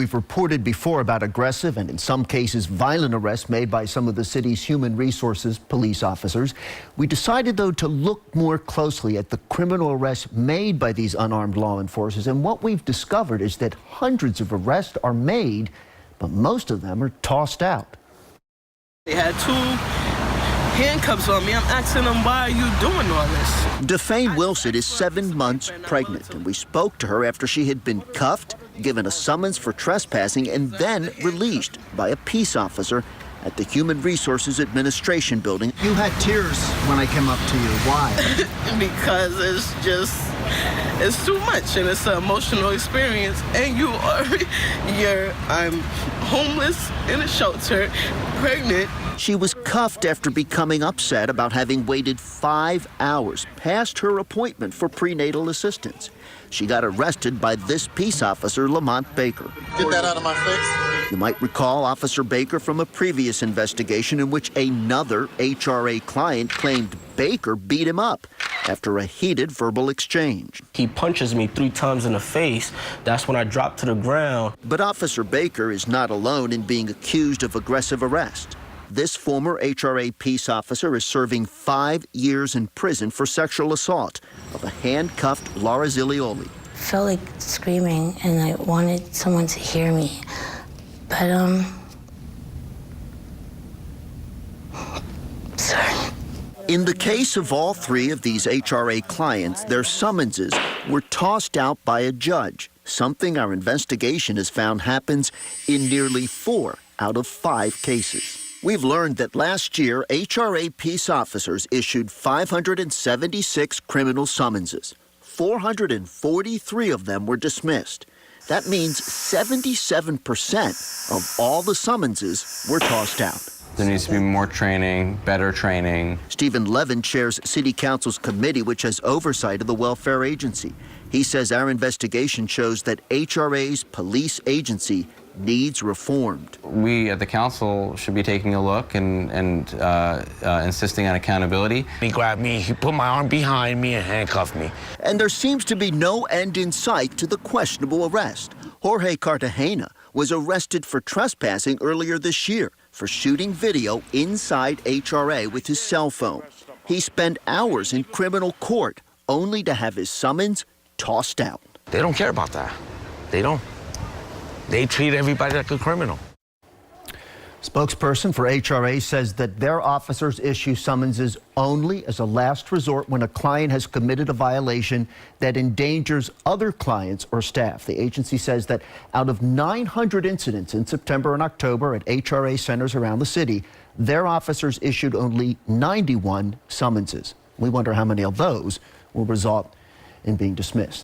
We've reported before about aggressive and in some cases violent arrests made by some of the city's human resources police officers. We decided, though, to look more closely at the criminal arrests made by these unarmed law enforcers. And what we've discovered is that hundreds of arrests are made, but most of them are tossed out. They had 2 handcuffs on me. I'm asking them, why are you doing all this? Defane Wilson is 7 months pregnant, and we spoke to her after she had been cuffed, given a summons for trespassing, and then released by a peace officer at the Human Resources Administration building. You had tears when I came up to you. Why? Because it's too much, and it's an emotional experience. And I'm homeless in a shelter, pregnant. She was cuffed after becoming upset about having waited 5 hours past her appointment for prenatal assistance. She got arrested by this peace officer, Lamont Baker. Get that out of my face. You might recall Officer Baker from a previous investigation in which another HRA client claimed Baker beat him up after a heated verbal exchange. He punches me 3 times in the face. That's when I drop to the ground. But Officer Baker is not alone in being accused of aggressive arrest. This former HRA peace officer is serving 5 years in prison for sexual assault of a handcuffed Laura Zilioli. I felt like screaming, and I wanted someone to hear me. But, sorry. In the case of all 3 of these HRA clients, their summonses were tossed out by a judge, something our investigation has found happens in nearly 4 out of 5 cases. We've learned that last year, HRA peace officers issued 576 criminal summonses. 443 of them were dismissed. That means 77% of all the summonses were tossed out. There needs to be more training, better training. Stephen Levin chairs City Council's committee, which has oversight of the welfare agency. He says our investigation shows that HRA's police agency needs reformed. We at the council should be taking a look and insisting on accountability. He grabbed me, he put my arm behind me and handcuffed me. And there seems to be no end in sight to the questionable arrest. Jorge Cartagena was arrested for trespassing earlier this year for shooting video inside HRA with his cell phone. He spent hours in criminal court only to have his summons tossed out. They don't care about that. They don't. They treat everybody like a criminal. Spokesperson for HRA says that their officers issue summonses only as a last resort when a client has committed a violation that endangers other clients or staff. The agency says that out of 900 incidents in September and October at HRA centers around the city, their officers issued only 91 summonses. We wonder how many of those will result in being dismissed.